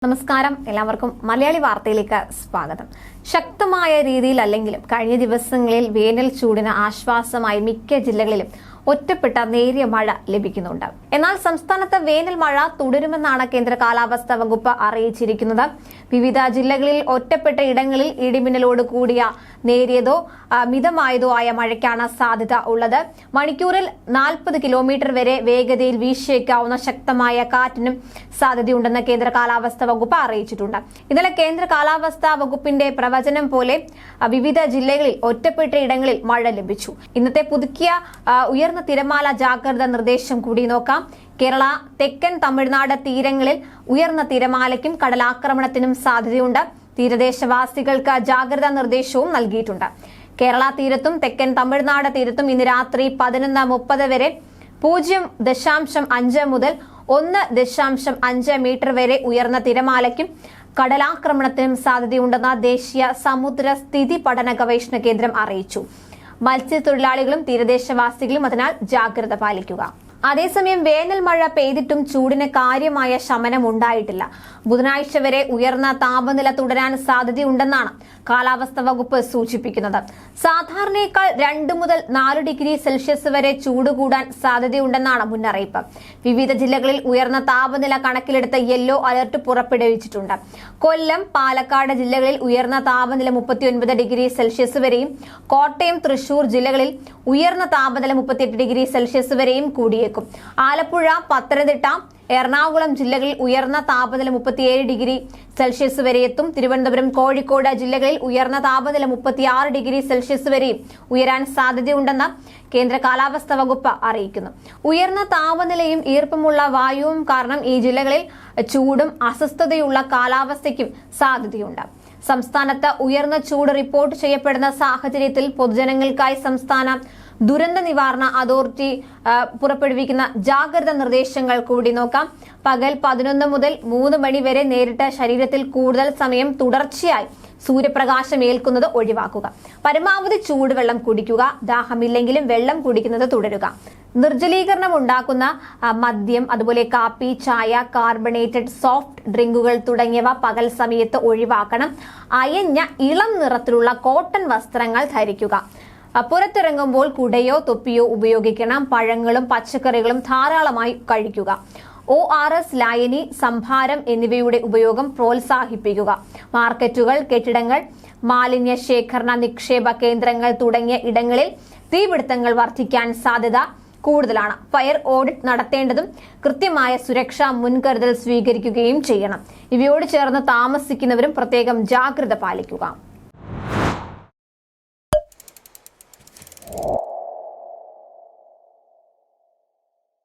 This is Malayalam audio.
നമസ്കാരം, എല്ലാവർക്കും മലയാളി വാർത്തയിലേക്ക് സ്വാഗതം. ശക്തമായ രീതിയിലല്ലെങ്കിലും കഴിഞ്ഞ ദിവസങ്ങളിൽ വേനൽ ചൂടിന് ആശ്വാസമായി മിക്ക ജില്ലകളിലും ഒറ്റപ്പെട്ട നേരിയ മഴ ലഭിക്കുന്നുണ്ട്. എന്നാൽ സംസ്ഥാനത്ത് വേനൽ മഴ തുടരുമെന്നാണ് കേന്ദ്ര കാലാവസ്ഥാ വകുപ്പ് അറിയിച്ചിരിക്കുന്നത്. വിവിധ ജില്ലകളിൽ ഒറ്റപ്പെട്ട ഇടങ്ങളിൽ ഇടിമിന്നലോട് കൂടിയ നേരിയതോ മിതമായതോ ആയ മഴയ്ക്കാണ് സാധ്യത ഉള്ളത്. മണിക്കൂറിൽ 40 കിലോമീറ്റർ വരെ വേഗതയിൽ വീശിയേക്കാവുന്ന ശക്തമായ കാറ്റിനും സാധ്യതയുണ്ടെന്ന് കേന്ദ്ര കാലാവസ്ഥാ വകുപ്പ് അറിയിച്ചിട്ടുണ്ട്. ഇന്നലെ കേന്ദ്ര കാലാവസ്ഥാ വകുപ്പിന്റെ പ്രവചനം പോലെ വിവിധ ജില്ലകളിൽ ഒറ്റപ്പെട്ട ഇടങ്ങളിൽ മഴ ലഭിച്ചു. ഇന്നത്തെ പുതുക്കിയ ഉയർന്ന തിരമാല ജാഗ്രത നിർദ്ദേശം കൂടി നോക്കാം. കേരള, തെക്കൻ തമിഴ്നാട് തീരങ്ങളിൽ ഉയർന്ന തിരമാലയ്ക്കും കടലാക്രമണത്തിനും സാധ്യതയുണ്ട്. തീരദേശവാസികൾക്ക് ജാഗ്രതാ നിർദ്ദേശവും നൽകിയിട്ടുണ്ട്. കേരള തീരത്തും തെക്കൻ തമിഴ്നാട് തീരത്തും ഇന്ന് രാത്രി 11:30 വരെ 0.5 മുതൽ 1.5 മീറ്റർ വരെ ഉയർന്ന തിരമാലയ്ക്കും കടലാക്രമണത്തിനും സാധ്യതയുണ്ടെന്ന് ദേശീയ സമുദ്ര സ്ഥിതി പഠന ഗവേഷണ കേന്ദ്രം അറിയിച്ചു. മത്സ്യത്തൊഴിലാളികളും തീരദേശവാസികളും അതിനാൽ ജാഗ്രത പാലിക്കുക. അതേസമയം വേനൽ മഴ പെയ്തിട്ടും ചൂടിന് കാര്യമായ ശമനം ഉണ്ടായിട്ടില്ല. ബുധനാഴ്ച വരെ ഉയർന്ന താപനില തുടരാൻ സാധ്യതയുണ്ടെന്നാണ് കാലാവസ്ഥാ വകുപ്പ് സൂചിപ്പിക്കുന്നത്. സാധാരണയേക്കാൾ 2 മുതൽ 4 ഡിഗ്രി സെൽഷ്യസ് വരെ ചൂട് കൂടാൻ സാധ്യതയുണ്ടെന്നാണ് മുന്നറിയിപ്പ്. വിവിധ ജില്ലകളിൽ ഉയർന്ന താപനില കണക്കിലെടുത്ത് യെല്ലോ അലർട്ട് പുറപ്പെടുവിച്ചിട്ടുണ്ട്. കൊല്ലം, പാലക്കാട് ജില്ലകളിൽ ഉയർന്ന താപനില 39 ഡിഗ്രി സെൽഷ്യസ് വരെയും കോട്ടയം, തൃശൂർ ജില്ലകളിൽ ഉയർന്ന താപനില 38 ഡിഗ്രി സെൽഷ്യസ് വരെയും കൂടിയേക്കും. ആലപ്പുഴ, പത്തനംതിട്ട, എറണാകുളം ജില്ലകളിൽ ഉയർന്ന താപനില 37 ഡിഗ്രി സെൽഷ്യസ് വരെ എത്തും. തിരുവനന്തപുരം, കോഴിക്കോട് ജില്ലകളിൽ ഉയർന്ന താപനില 36 ഡിഗ്രി സെൽഷ്യസ് വരെയും ഉയരാൻ സാധ്യതയുണ്ടെന്ന് കേന്ദ്ര കാലാവസ്ഥാ വകുപ്പ് അറിയിക്കുന്നു. ഉയർന്ന താപനിലയും ഈർപ്പമുള്ള വായുവും കാരണം ഈ ജില്ലകളിൽ ചൂടും അസ്വസ്ഥതയുള്ള കാലാവസ്ഥയ്ക്കും സാധ്യതയുണ്ട്. സംസ്ഥാനത്ത് ഉയർന്ന ചൂട് റിപ്പോർട്ട് ചെയ്യപ്പെടുന്ന സാഹചര്യത്തിൽ പൊതുജനങ്ങൾക്കായി സംസ്ഥാന ദുരന്ത നിവാരണ അതോറിറ്റി പുറപ്പെടുവിക്കുന്ന ജാഗ്രതാ നിർദ്ദേശങ്ങൾ കൂടി നോക്കാം. പകൽ 11 മുതൽ 3 മണി വരെ നേരിട്ട് ശരീരത്തിൽ കൂടുതൽ സമയം തുടർച്ചയായി സൂര്യപ്രകാശം ഏൽക്കുന്നത് ഒഴിവാക്കുക. പരമാവധി ചൂടുവെള്ളം കുടിക്കുക. ദാഹമില്ലെങ്കിലും വെള്ളം കുടിക്കുന്നത് തുടരുക. നിർജ്ജലീകരണം ഉണ്ടാക്കുന്ന മദ്യം, അതുപോലെ കാപ്പി, ചായ, കാർബണേറ്റഡ് സോഫ്റ്റ് ഡ്രിങ്കുകൾ തുടങ്ങിയവ പകൽ സമയത്ത് ഒഴിവാക്കണം. അയഞ്ഞ ഇളം നിറത്തിലുള്ള കോട്ടൺ വസ്ത്രങ്ങൾ ധരിക്കുക. പുറത്തിറങ്ങുമ്പോൾ കുടയോ തൊപ്പിയോ ഉപയോഗിക്കണം. പഴങ്ങളും പച്ചക്കറികളും ധാരാളമായി കഴിക്കുക. ORS, ലായനി, സംഭാരം എന്നിവയുടെ ഉപയോഗം പ്രോത്സാഹിപ്പിക്കുക. മാർക്കറ്റുകൾ, കെട്ടിടങ്ങൾ, മാലിന്യ ശേഖരണ നിക്ഷേപ കേന്ദ്രങ്ങൾ തുടങ്ങിയ ഇടങ്ങളിൽ തീപിടുത്തങ്ങൾ വർദ്ധിക്കാൻ സാധ്യത കൂടുതലാണ്. ഫയർ ഓഡിറ്റ് നടത്തേണ്ടതും കൃത്യമായ സുരക്ഷാ മുൻകരുതൽ സ്വീകരിക്കുകയും ചെയ്യണം. ഇവയോട് ചേർന്ന് താമസിക്കുന്നവരും പ്രത്യേകം ജാഗ്രത പാലിക്കുക.